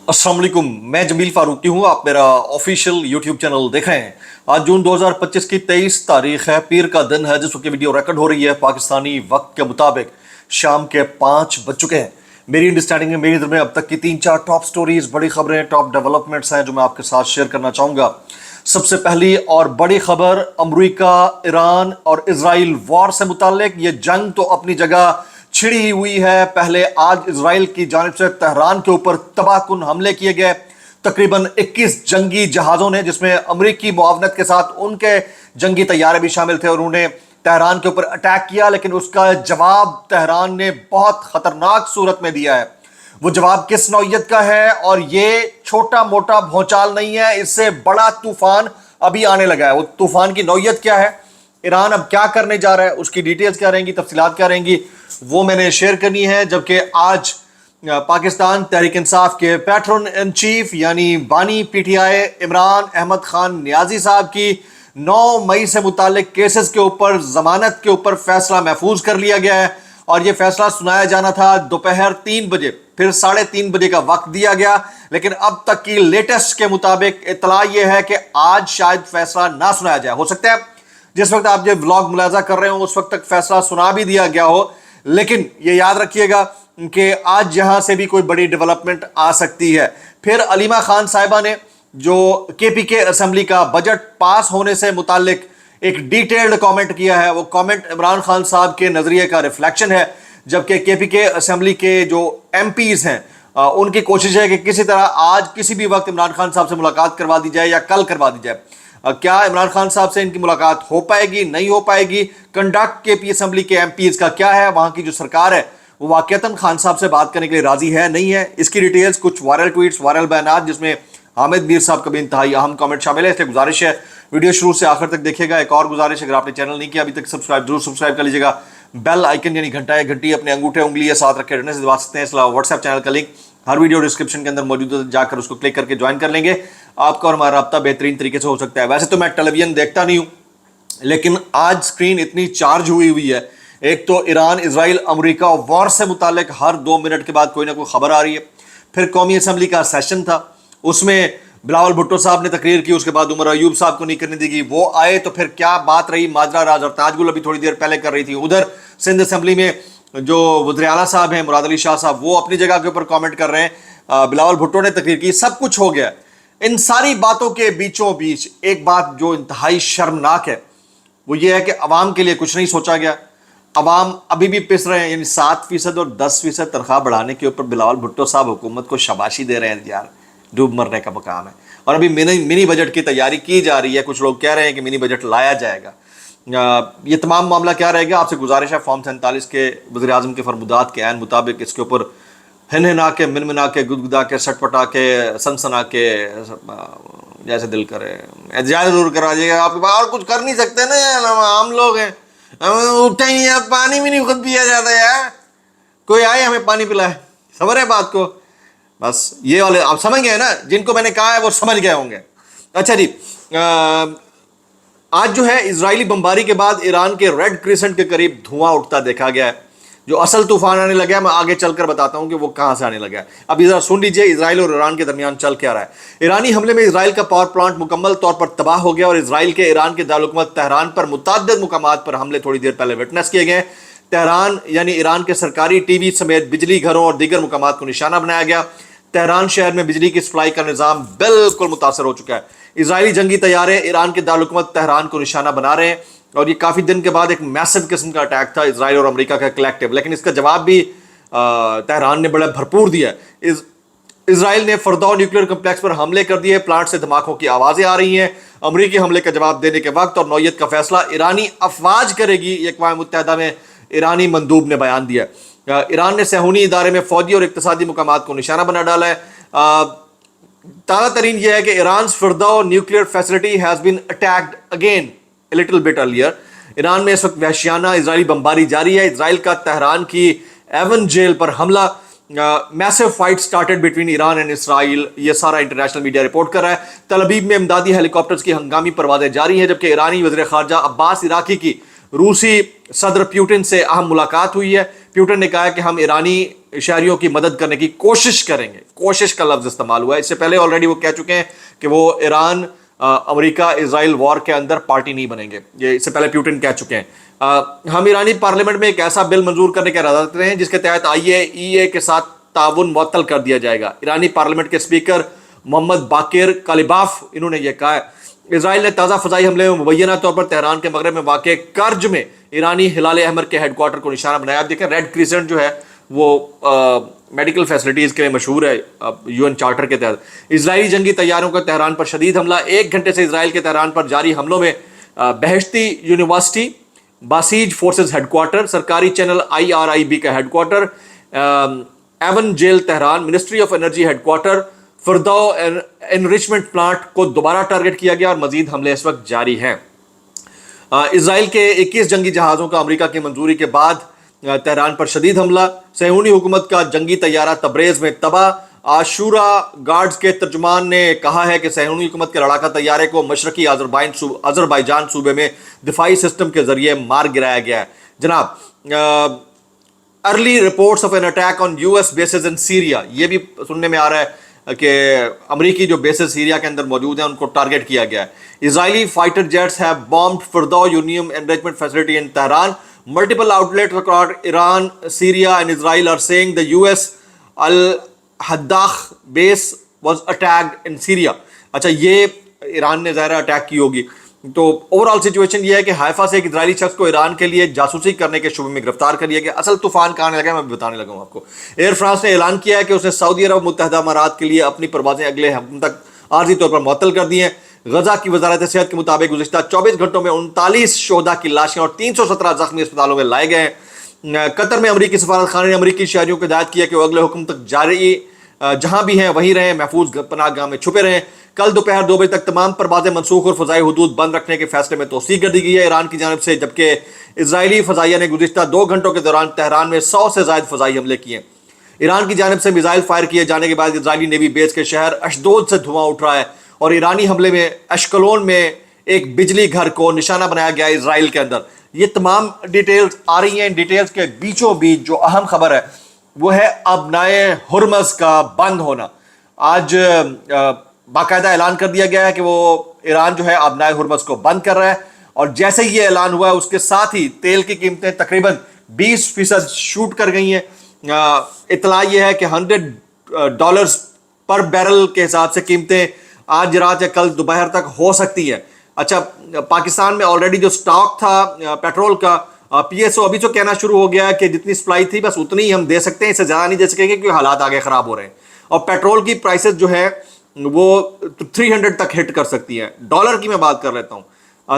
अस्सलाम वालेकुम, मैं जमील फारूकी हूँ। आप मेरा ऑफिशियल यूट्यूब चैनल देख रहे हैं। आज जून 2025 की 23 तारीख है, पीर का दिन है, जिस वक्त वीडियो रिकॉर्ड हो रही है पाकिस्तानी वक्त के मुताबिक शाम के 5 बज चुके हैं। मेरी अंडरस्टैंडिंग में, मेरी नज़र में अब तक की 3-4 टॉप स्टोरीज, बड़ी खबरें, टॉप डेवलपमेंट्स हैं जो मैं आपके साथ शेयर करना चाहूँगा। सबसे पहली और बड़ी खबर अमरीका, ईरान और इजराइल वॉर से मुताल्लिक। ये जंग तो अपनी जगह छिड़ी हुई है। पहले आज इजराइल की जानिब से तेहरान के ऊपर तबाहकुन हमले किए गए। तकरीबन 21 जंगी जहाज़ों ने, जिसमें अमरीकी मुआवनत के साथ उनके जंगी तैयारे भी शामिल थे, और उन्होंने तेहरान के ऊपर अटैक किया। लेकिन उसका जवाब तेहरान ने बहुत खतरनाक सूरत में दिया है। वो जवाब किस नौइयत का है? और ये छोटा मोटा भौचाल नहीं है, इससे बड़ा तूफान अभी आने लगा है। वो तूफान की नौइयत क्या है, ईरान अब क्या करने जा रहा है, उसकी डिटेल्स क्या रहेंगी, तफसीलात क्या रहेंगी, वो मैंने शेयर करनी है। जबकि आज पाकिस्तान तहरीक इंसाफ के पैट्रन इन चीफ यानी बानी पीटीआई इमरान अहमद खान नियाजी साहब की 9 मई से मुतालिक केसेस के ऊपर जमानत के ऊपर फैसला महफूज कर लिया गया है। और यह फैसला सुनाया जाना था दोपहर 3 बजे, फिर 3:30 बजे का वक्त दिया गया। लेकिन अब तक की लेटेस्ट के मुताबिक इतला यह है कि आज शायद फैसला ना सुनाया जाए। हो सकता है जिस वक्त आप ये व्लॉग मुलाजा कर रहे हो उस वक्त तक फैसला सुना भी दिया गया हो। लेकिन ये याद रखिएगा कि आज यहां से भी कोई बड़ी डेवलपमेंट आ सकती है। फिर अलीमा खान साहिबा ने जो केपीके असेंबली का बजट पास होने से मुतालिक एक डिटेल्ड कमेंट किया है। वो कमेंट इमरान खान साहब के नजरिए का रिफ्लेक्शन है। जबकि केपीके असेंबली के जो एमपीज हैं उनकी कोशिश है कि किसी तरह आज किसी भी वक्त इमरान खान साहब से मुलाकात करवा दी जाए या कल करवा दी जाए। क्या इमरान खान साहब से इनकी मुलाकात हो पाएगी, नहीं हो पाएगी? कंडक्ट केपी असेंबली के एमपीज का क्या है? वहां की जो सरकार है वो वाकईतन खान साहब से बात करने के लिए राजी है, नहीं है? इसकी डिटेल्स, कुछ वायरल ट्वीट्स, वायरल बयान, जिसमें हामिद मीर साहब का भी इंतहाई अहम कमेंट शामिल है। इसलिए गुजारिश है वीडियो शुरू से आखिर तक देखिएगा। एक और गुजारिश, अगर आपने चैनल नहीं किया अभी तक सब्सक्राइब जरूर सब्सक्राइब कर लीजिएगा। बेल आइकन यानी घंटी अपने अंगूठे उंगली या साथ रखे रहने से दबा सकते हैं। इसके अलावा व्हाट्सएप चैनल का लिंक हर वीडियो डिस्क्रिप्शन के अंदर मौजूद है, जाकर उसको क्लिक करके ज्वाइन कर लेंगे। आपका और हमारा रब्ता बेहतरीन तरीके से हो सकता है। वैसे तो मैं टेलीविजन देखता नहीं हूं, लेकिन आज स्क्रीन इतनी चार्ज हुई है। एक तो ईरान, इजराइल, अमेरिका वॉर से मुतालिक हर 2 मिनट के बाद कोई ना कोई खबर आ रही है। फिर कौमी असेंबली का सेशन था, उसमें बिलावल भुट्टो साहब ने तकरीर की, उसके बाद उमर अयूब साहब को नहीं करने दी गई। वो आए तो फिर क्या बात रही, माजरा राज। और ताजगुल अभी थोड़ी देर पहले कर रही थी। उधर सिंध असेंबली में जो वज़ीर आला साहब हैं मुराद अली शाह साहब, वो अपनी जगह के ऊपर कमेंट कर रहे हैं। बिलावल भुट्टो ने तकरीर की, सब कुछ हो गया। इन सारी बातों के बीचों बीच एक बात जो इंतहाई शर्मनाक है वो ये है कि अवाम के लिए कुछ नहीं सोचा गया। अवाम अभी भी पिस रहे हैं। यानी 7% और 10% तनख्वाह बढ़ाने के ऊपर बिलावल भुट्टो साहब हुकूमत को शाबाशी दे रहे हैं। यार, डूब मरने का मकाम है। और अभी मिनी बजट की तैयारी की जा रही है। कुछ लोग कह रहे हैं कि मिनी बजट लाया जाएगा। ये तमाम मामला क्या रहेगा? आपसे गुजारिश है, फॉर्म 47 के वज़ीर आज़म के फरमुदात के ऐन मुताबिक इसके ऊपर हिनहिना के, मिनमिना के, गुदगुदा के, सटपटा के, सनसना के, जैसे दिल करे एहतजाज जरूर करा जाएगा। आप और कुछ कर नहीं सकते ना यार, हम लोग हैं, हमें उठे ही यार, पानी भी नहीं खुद पिया जाता यार। कोई आए हमें पानी पिलाए, समझ रहे बात को? बस ये वाले आप समझ गए ना, जिनको मैंने कहा है वो समझ गए होंगे। अच्छा जी, आज जो है इजरायली बमबारी के बाद ईरान के रेड क्रिसेंट के करीब धुआं उठता देखा गया है। जो असल तूफान आने लगा है, मैं आगे चलकर बताता हूं कि वो कहां से आने लगा है। अब जरा सुन लीजिए इजराइल और ईरान के दरमियान चल क्या रहा है। ईरानी हमले में इजराइल का पावर प्लांट मुकम्मल तौर पर तबाह हो गया और इजराइल के ईरान के दारुल तेहरान पर मुतअद्दिद मुकामात पर हमले थोड़ी देर पहले विटनेस किए गए। तेहरान यानी ईरान के सरकारी टीवी समेत बिजली घरों और दीगर मुकामात को निशाना बनाया गया। तेहरान शहर में बिजली की सप्लाई का निज़ाम बिल्कुल मुतासर हो चुका है। इजरायली जंगी तैयारे ईरान के दारुल तेहरान को निशाना बना रहे हैं। और ये काफ़ी दिन के बाद एक मैसिव किस्म का अटैक था इजराइल और अमेरिका का कलेक्टिव। लेकिन इसका जवाब भी तेहरान ने बड़ा भरपूर दिया। इजराइल ने फरदौ न्यूक्लियर कम्प्लेक्स पर हमले कर दिए। प्लांट से धमाकों की आवाज़ें आ रही हैं। अमेरिकी हमले का जवाब देने के वक्त और नौयत का फैसला ईरानी अफवाज करेगी, ये अक़वाम मुत्तहिदा में ईरानी मंदूब ने बयान दिया। ईरान ने सहूनी इदारे में फौजी और इक़्तिसादी मुकामात को निशाना बना डाला है। ताज़ा तरीन यह है कि Iran Fordow nuclear facility has been attacked again a little bit earlier। Iran में इस वक्त वहशियाना इजरायली बमबारी जारी है। इजराइल का तेहरान की एवन जेल पर हमला, massive fight started between Iran and Israel, ये सारा इंटरनेशनल मीडिया रिपोर्ट कर रहा है। तल अबीब में इमदादी हेलीकॉप्टर्स की हंगामी परवाजें जारी हैं, जबकि ईरानी वज़ीर ख़ारजा अब्बास इराकी की रूसी सदर प्यूटिन से अहम मुलाकात हुई है। प्यूटिन ने कहा है कि हम ईरानी शहरियों की मदद करने की कोशिश करेंगे, कोशिश का लफ्ज इस्तेमाल हुआ है। इससे पहले ऑलरेडी वो कह चुके हैं कि वो ईरान अमेरिका इजराइल वॉर के अंदर पार्टी नहीं बनेंगे, ये इससे पहले प्यूटिन कह चुके हैं। हम ईरानी पार्लियामेंट में एक ऐसा बिल मंजूर करने के इरादा रखते हैं जिसके तहत IAEA के साथ ताउन मुअत्तल कर दिया जाएगा। ईरानी पार्लियामेंट के स्पीकर मोहम्मद बाकिर कालिबाफ इन्होंने यह कहा है। इजराइल ने ताज़ा फ़ज़ाई हमले में मुबैना तौर पर तेहरान के मगरब में वाक़ कर्ज में ईरानी हिलाल अहमर के हेडक्वार्टर को निशाना बनाया। आप देखें रेड क्रिसेंट जो है वो मेडिकल फैसिलिटीज़ के लिए मशहूर है UN चार्टर के तहत। इजरायली जंगी तैयारों का तेहरान पर शदीद हमला। 1 घंटे से इजराइल के तेहरान पर जारी हमलों में Beheshti university, Basij forces headquarter, सरकारी चैनल IRIB का headquarter, Evin jail Tehran, ministry of energy headquarter, Fordow enrichment plant को दोबारा टारगेट किया गया और मजीद हमले इस वक्त जारी हैं। इजराइल के 21 जंगी जहाज़ों का अमेरिका की मंजूरी के बाद तेहरान पर शदीद हमला। सहूनी हुकूमत का जंगी तैयारा तब्रेज़ में तबाह। आशूरा गार्ड्स के तर्जुमान ने कहा है कि सहूनी हुकूमत के लड़ाका तैयारे को मशरकी अजरबैजान सूबे में दिफाई सिस्टम के जरिए मार गिराया गया है। जनाब, early reports of an attack on US bases in Syria, ये भी सुनने में आ रहा है कि अमरीकी जो बेसेस सीरिया के अंदर मौजूद हैं उनको टारगेट किया गया है। Israeli fighter jets have bombed Fordow uranium enrichment facility in Tehran. Multiple outlets across Iran, Syria and Israel are saying the US Al Hadakh base was attacked in Syria. अच्छा, ये ईरान ने ज़ाहिर attack की होगी। तो overall situation ये है कि हाइफा से एक इजरायली शख्स को ईरान के लिए जासूसी करने के शुबे में गिरफ्तार कर लिया गया। असल तूफान कहाँ लगा मैं बताने लगा हूँ आपको। एयर फ्रांस ने ऐलान किया है कि उसने सऊदी अरब मुत्तहदा अमारात के लिए अपनी परवाजें अगले हफ्ते तक आर्जी तौर पर मुअत्तल कर दी हैं। गजा की वजारत सेहत के मुताबिक गुज़िश्ता 24 घंटों में 39 शोहदा की लाशें और 317 जख्मी अस्पतालों में लाए गए हैं। कतर में अमरीकी सफारत खाने ने अमरीकी शहरियों को हिदायत किया कि वो अगले हुक्म तक जारी जहां भी हैं वहीं रहें, महफूज पनाहगाह में छुपे रहें। कल दोपहर 2 बजे तक तमाम परवाजें मनसूख और फ़ज़ाई हदूद बंद रखने के फैसले में तोसीक कर दी गई है ईरान की जानिब से, जबकि इजरायली फ़ज़ाइया ने गुज़िश्ता 2 घंटों के दौरान तेहरान में 100 से ज़ायद फ़ज़ाई हमले किए। ईरान की जानिब से मिसाइल फायर किए जाने के बाद इजरायली नेवी बेस के शहर अशदोद से धुआं उठ रहा है और ईरानी हमले में अशकलोन में एक बिजली घर को निशाना बनाया गया इसराइल के अंदर। ये तमाम डिटेल्स आ रही हैं। इन डिटेल्स के बीचों बीच जो अहम खबर है वो है अबनाए हुर्मस का बंद होना। आज बाकायदा ऐलान कर दिया गया है कि वो ईरान जो है अबनाए हुर्मस को बंद कर रहा है और जैसे ही ये ऐलान हुआ है उसके साथ ही तेल की कीमतें तकरीबन 20% शूट कर गई हैं। इतला ये है कि $100 पर बैरल के हिसाब से कीमतें आज रात या कल दोपहर तक हो सकती है। अच्छा, पाकिस्तान में ऑलरेडी जो स्टॉक था पेट्रोल का PSO अभी तो कहना शुरू हो गया है कि जितनी सप्लाई थी बस उतनी ही हम दे सकते हैं, इससे ज़्यादा नहीं दे सकेंगे क्योंकि हालात आगे ख़राब हो रहे हैं। और पेट्रोल की प्राइसेस जो है वो 300 तक हिट कर सकती है। डॉलर की मैं बात कर लेता हूँ।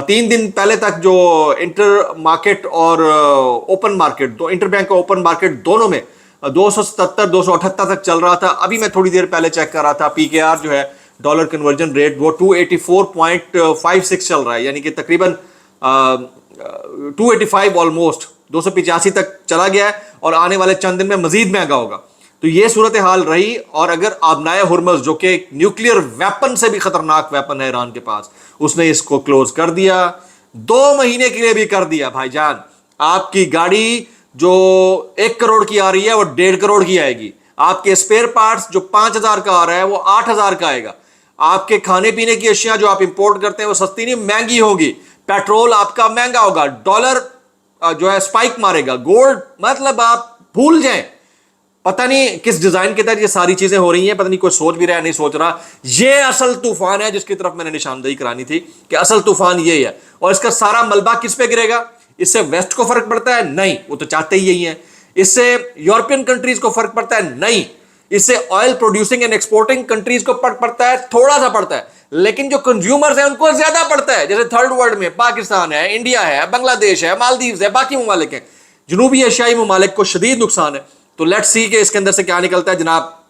3 दिन पहले तक जो इंटर मार्केट और ओपन मार्केट, दो इंटर बैंक और ओपन मार्केट दोनों में 277 278 तक चल रहा था। अभी मैं थोड़ी देर पहले चेक कर रहा था, PKR जो है डॉलर कन्वर्जन रेट वो 284.56 चल रहा है, यानी कि तकरीबन 285 ऑलमोस्ट 285 तक चला गया है और आने वाले चंद दिन में मजीद महंगा होगा। तो ये सूरत हाल रही। और अगर अबनाए हुर्मस जो कि न्यूक्लियर वेपन से भी खतरनाक वेपन है ईरान के पास, उसने इसको क्लोज कर दिया, 2 महीने के लिए भी कर दिया। भाईजान, आपकी गाड़ी जो 1 करोड़ की आ रही है वो 1.5 करोड़ की आएगी। आपके स्पेयर पार्ट्स जो 5,000 का आ रहा है वो 8,000 का आएगा। आपके खाने पीने की अशिया जो आप इंपोर्ट करते हैं वो सस्ती नहीं महंगी होगी। पेट्रोल आपका महंगा होगा, डॉलर जो है स्पाइक मारेगा, गोल्ड मतलब आप भूल जाएं। पता नहीं किस डिजाइन के तहत ये सारी चीजें हो रही हैं, पता नहीं कोई सोच भी रहा है नहीं सोच रहा। ये असल तूफान है जिसकी तरफ मैंने निशानदेही करानी थी कि असल तूफान ये है। और इसका सारा मलबा किस पे गिरेगा? इससे वेस्ट को फर्क पड़ता है? नहीं, वो तो चाहते ही यही है। इससे यूरोपियन कंट्रीज को फर्क पड़ता है? नहीं। इससे oil producing and exporting countries को फर्क पड़ता है? थोड़ा सा पड़ता है, लेकिन जो कंज्यूमर्स हैं उनको ज्यादा पड़ता है। जैसे थर्ड वर्ल्ड में पाकिस्तान है, इंडिया है, बांग्लादेश है, मालदीव्स है, बाकी ममालिक हैं, जनूबी एशियाई ममालिक को शदीद नुकसान है। तो लेट्स सी के इसके अंदर से क्या निकलता है। जनाब,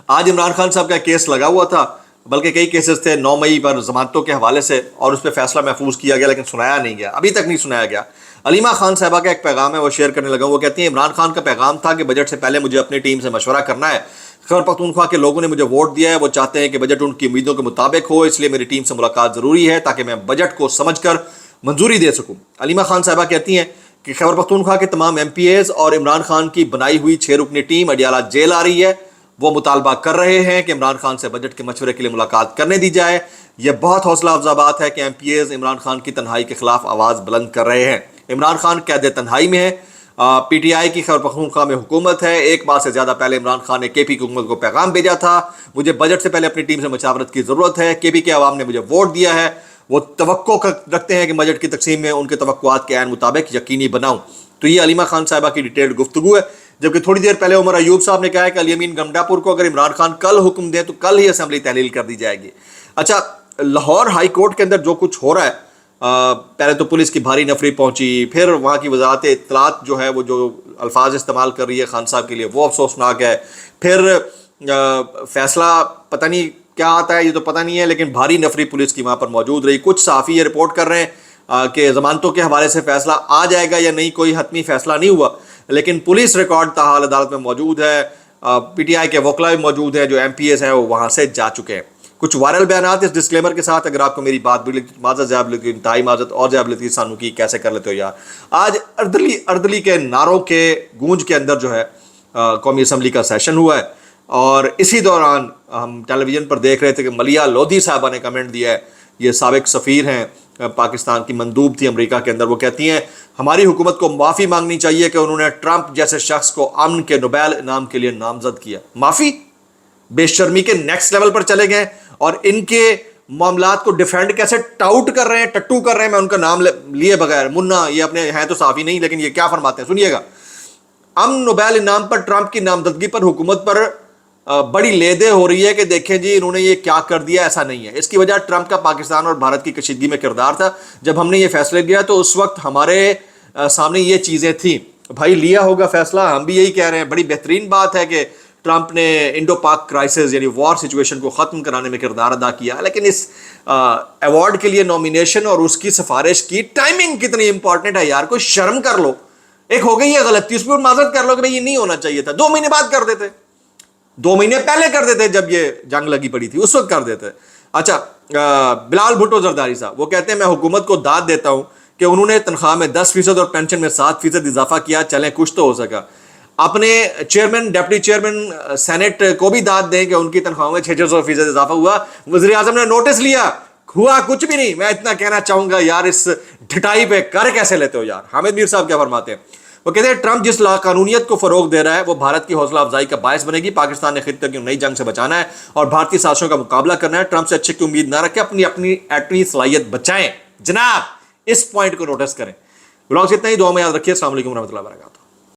आज इमरान खान साहब का केस लगा हुआ था, बल्कि कई केसेस थे 9 मई पर जमानतों के हवाले से, और उस पर फैसला महफूज किया गया लेकिन सुनाया नहीं गया, अभी तक नहीं सुनाया गया। अलीमा खान साहबा का एक पैगाम है वो शेयर करने लगा। वो कहती हैं इमरान खान का पैगाम था कि बजट से पहले मुझे अपनी टीम से मशवरा करना है। खैबर पख्तूनख्वा के लोगों ने मुझे वोट दिया है, वो चाहते हैं कि बजट उनकी उम्मीदों के मुताबिक हो, इसलिए मेरी टीम से मुलाकात ज़रूरी है ताकि मैं बजट को समझकर मंजूरी दे सकूं। अलीमा खान साहबा कहती हैं کہ خیبر پختونخوا کے تمام ایم پی ایز اور عمران خان کی بنائی ہوئی 6 رکنی ٹیم اڈیالہ جیل آ رہی ہے. وہ مطالبہ کر رہے ہیں کہ عمران خان سے بجٹ کے مشورے کے لیے ملاقات کرنے دی جائے. یہ بہت حوصلہ افزا بات ہے کہ M P As Imran Khan کی تنہائی کے خلاف آواز بلند کر رہے ہیں. عمران خان قید تنہائی میں ہے. پی ٹی آئی کی خیبر پختونخوا میں حکومت ہے. 1 ماہ سے زیادہ پہلے عمران خان نے کے پی کی حکومت کو پیغام بھیجا تھا, مجھے بجٹ سے پہلے اپنی ٹیم سے مشاورت کی ضرورت ہے. کے پی کے عوام نے مجھے ووٹ دیا ہے, وہ توقع رکھتے ہیں کہ بجٹ کی تقسیم میں ان کے توقعات کے عین مطابق یقینی بناؤں. تو یہ علیمہ خان صاحبہ کی ڈیٹیلڈ گفتگو ہے. جبکہ تھوڑی دیر پہلے عمر ایوب صاحب نے کہا ہے کہ علی امین گمڈا پور کو اگر عمران خان کل حکم دیں تو کل ہی اسمبلی تحلیل کر دی جائے گی. اچھا, لاہور ہائی کورٹ کے اندر جو کچھ ہو رہا ہے, پہلے تو پولیس کی بھاری نفری پہنچی, پھر وہاں کی وزارت اطلاعات جو ہے وہ جو الفاظ استعمال کر رہی ہے خان صاحب کے لیے وہ افسوسناک ہے. پھر فیصلہ پتہ نہیں کیا آتا ہے, یہ تو پتہ نہیں ہے, لیکن بھاری نفری پولیس کی وہاں پر موجود رہی. کچھ صحافی یہ رپورٹ کر رہے ہیں کہ ضمانتوں کے حوالے سے فیصلہ آ جائے گا یا نہیں, کوئی حتمی فیصلہ نہیں ہوا, لیکن پولیس ریکارڈ تاحال عدالت میں موجود ہے. پی ٹی آئی کے وکلا بھی موجود ہیں, جو ایم پی ایس ہیں وہ وہاں سے جا چکے ہیں. کچھ وائرل بیانات اس ڈسکلیمر کے ساتھ, اگر آپ کو میری بات بھی معذرت زیاب لگی, انتہائی معذرت اور زیاب لگی, سانو کی کیسے کر لیتے ہو یار. آج اردلی کے نعروں کے گونج کے اندر جو ہے قومی اسمبلی کا سیشن ہوا ہے, اور اسی دوران ہم ٹیلی ویژن پر دیکھ رہے تھے کہ ملیہ لودھی صاحبہ نے کمنٹ دیا ہے. یہ سابق سفیر ہیں, پاکستان کی مندوب تھی امریکہ کے اندر. وہ کہتی ہیں ہماری حکومت کو معافی مانگنی چاہیے کہ انہوں نے ٹرمپ جیسے شخص کو امن کے نوبیل انعام کے لیے نامزد کیا. معافی, بے شرمی کے نیکسٹ لیول پر چلے گئے, اور ان کے معاملات کو ڈیفینڈ کیسے ٹاؤٹ کر رہے ہیں, ٹٹو کر رہے ہیں. میں ان کا نام لیے بغیر, منا, یہ اپنے ہیں تو صحافی نہیں, لیکن یہ کیا فرماتے ہیں سنیے گا. امن نوبیل انعام پر ٹرمپ کی نامزدگی پر حکومت پر بڑی لیدے ہو رہی ہے کہ دیکھیں جی انہوں نے یہ کیا کر دیا. ایسا نہیں ہے, اس کی وجہ ٹرمپ کا پاکستان اور بھارت کی کشیدگی میں کردار تھا. جب ہم نے یہ فیصلے لیا تو اس وقت ہمارے سامنے یہ چیزیں تھیں. بھائی لیا ہوگا فیصلہ, ہم بھی یہی کہہ رہے ہیں. بڑی بہترین بات ہے کہ ٹرمپ نے انڈو پاک کرائسس یعنی وار سچویشن کو ختم کرانے میں کردار ادا کیا, لیکن اس ایوارڈ کے لیے نومینیشن اور اس کی سفارش کی ٹائمنگ کتنی امپورٹنٹ ہے یار. کوئی شرم کر لو. ایک ہو گئی ہے غلطی, اس پر معذرت کر لو کہ بھائی یہ نہیں ہونا چاہیے تھا. 2 مہینے بعد کر دیتے, 2 مہینے پہلے کر دیتے, جب یہ جنگ لگی پڑی تھی اس وقت کر دیتے. اچھا, بلال بھٹو زرداری صاحب وہ کہتے ہیں میں حکومت کو داد دیتا ہوں کہ انہوں نے تنخواہ میں 10% اور پینشن میں 7% اضافہ کیا. چلیں کچھ تو ہو سکا. اپنے چیئرمین ڈپٹی چیئرمین سینٹ کو بھی داد دیں کہ ان کی تنخواہوں میں 600% اضافہ ہوا. وزیر اعظم نے نوٹس لیا, ہوا کچھ بھی نہیں. میں اتنا کہنا چاہوں گا یار, اس ڈھٹائی پہ کر کیسے لیتے ہو یار. حامد میر صاحب کیا فرماتے ہیں, وہ کہتے ہیں ٹرمپ جس لا قانونیت کو فروغ دے رہا ہے وہ بھارت کی حوصلہ افزائی کا باعث بنے گی. پاکستان نے خطے کی نئی جنگ سے بچانا ہے اور بھارتی سازشوں کا مقابلہ کرنا ہے. ٹرمپ سے اچھے کی امید نہ رکھیں, اپنی ایٹمی صلاحیت بچائیں. جناب اس پوائنٹ کو نوٹس کریں. بلاگ سے اتنا ہی, دعا میں یاد رکھیے. السلام علیکم ورحمۃ اللہ وبرکاتہ.